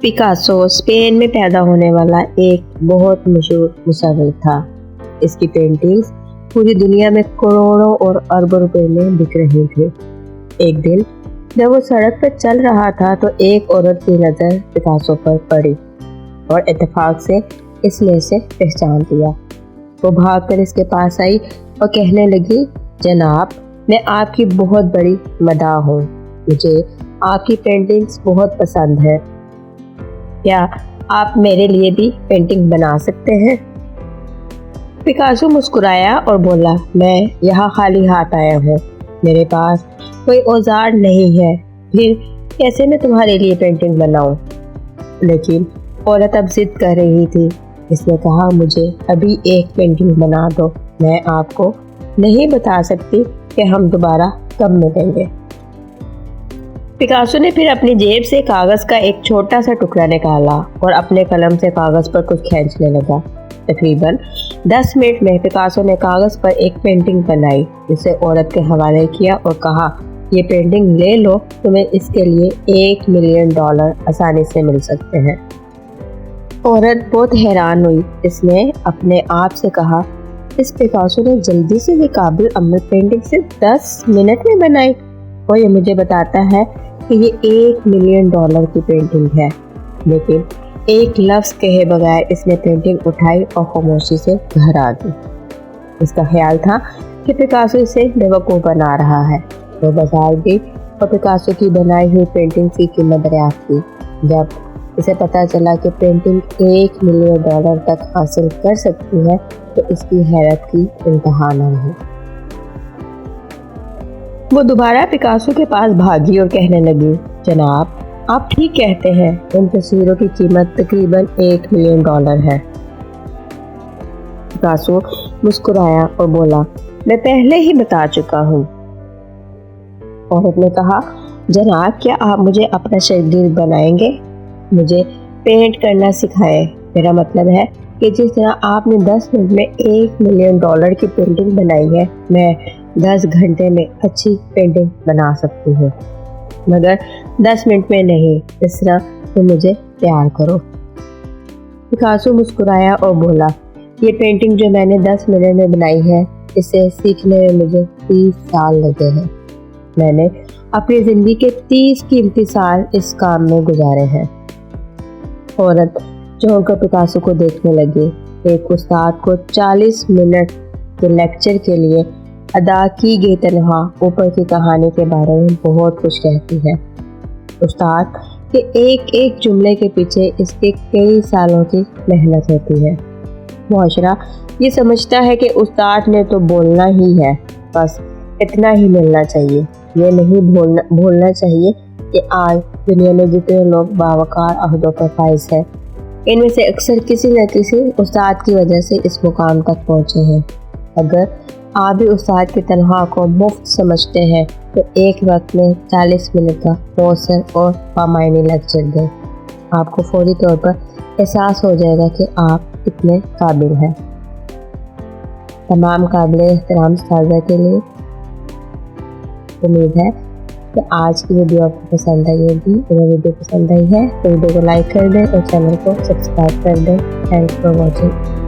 Picasso Spain में पैदा होने वाला एक बहुत मशहूर मुसव्विर था। इसकी पेंटिंग्स पूरी दुनिया में करोड़ों और अरबों रुपए में बिक रही थी। एक दिन जब वो सड़क पर चल रहा था तो एक औरत की नज़र पिकासो पर पड़ी और इत्तेफाक से इसने इसे पहचान लिया। वो भागकर इसके पास आई और कहने लगी, जनाब, मैं आपकी बहुत बड़ी मदाह हूँ। मुझे आपकी पेंटिंग्स बहुत पसंद है। क्या आप मेरे लिए भी पेंटिंग बना सकते हैं? पिकासो मुस्कुराया और बोला, मैं यहाँ खाली हाथ आया हूँ। मेरे पास कोई औजार नहीं है, फिर कैसे मैं तुम्हारे लिए पेंटिंग बनाऊं? लेकिन औरत अब जिद कर रही थी। इसने कहा, मुझे अभी एक पेंटिंग बना दो। मैं आपको नहीं बता सकती कि हम दोबारा कब मिलेंगे। पिकासो ने फिर अपनी जेब से कागज़ का एक छोटा सा टुकड़ा निकाला और अपने कलम से कागज़ पर कुछ खींचने लगा। तकरीबन 10 मिनट में पिकासो ने कागज़ पर एक पेंटिंग बनाई, जिसे औरत के हवाले किया और कहा, ये पेंटिंग ले लो, तुम्हें इसके लिए $1 मिलियन आसानी से मिल सकते हैं। औरत बहुत हैरान हुई। इसने अपने आप से कहा, इस पिकासो ने जल्दी से ये काबिल अमल पेंटिंग सिर्फ 10 मिनट में बनाई और ये मुझे बताता है कि ये $1 मिलियन की पेंटिंग है। लेकिन एक लफ्ज़ कहे बगैर इसने पेंटिंग उठाई और खामोशी से घर आ गई। इसका ख्याल था कि पिकासो इसे बेवकूफ़ बना रहा है। वो बाजार गई और पिकासो की बनाई हुई पेंटिंग की कीमत दरियाफ्त की। जब इसे पता चला कि पेंटिंग $1 मिलियन तक हासिल कर सकती है तो इसकी हैरत की इंतहा न रही। वो दोबारा पिकासो के पास भागी और कहने लगी, जनाब, आप ठीक कहते हैं, इन तस्वीरों की कीमत तकरीबन $1 मिलियन है। पिकासो मुस्कुराया और बोला, मैं पहले ही बता चुका हूँ। औरत ने कहा, जनाब, क्या आप मुझे अपना शागिर्द बनाएंगे? मुझे पेंट करना सिखाएं। मेरा मतलब है कि जिस तरह आपने 10 मिनट में $1 मिलियन की पेंटिंग बनाई है, मैं 10 घंटे में अच्छी पेंटिंग बना सकती हूँ, मगर 10 मिनट में नहीं। इस तरह तो मुझे प्यार करो। पिकासो मुस्कुराया और बोला, ये पेंटिंग जो मैंने 10 मिनट में बनाई है, इसे सीखने में मुझे 30 साल लगे हैं। मैंने अपनी ज़िंदगी के 30 कीमती साल इस काम में गुजारे हैं। औरत चौंक कर पिकासो को देखने लगी। एक उस्ताद को 40 मिनट के लेक्चर के लिए अदा की गई तनख्वाह ऊपर की कहानी के बारे में बहुत कुछ कहती है। उस्ताद के एक एक जुमले के पीछे इसके कई सालों की मेहनत होती है। मुआशरा ये समझता है कि उस्ताद ने तो बोलना ही है, बस इतना ही मिलना चाहिए। ये नहीं भूलना चाहिए कि आज दुनिया में जितने लोग बावकार अहदों पर फाइज हैं, इनमें से अक्सर किसी न किसी उस्ताद की वजह से इस मुकाम तक पहुँचे हैं। अगर आप भी उस्ताद की तनख्वाह को मुफ्त समझते हैं तो एक वक्त में 40 मिनट का मौसर और बामायने लेक्चर दें। आपको फौरी तौर पर एहसास हो जाएगा कि आप कितने काबिल हैं। तमाम काबिल एहतराम उस्तादा के लिए उम्मीद है कि आज की वीडियो आपको पसंद आई होगी। अगर वीडियो पसंद आई है तो वीडियो को लाइक कर दें और चैनल को सब्सक्राइब कर दें। Thanks for watching.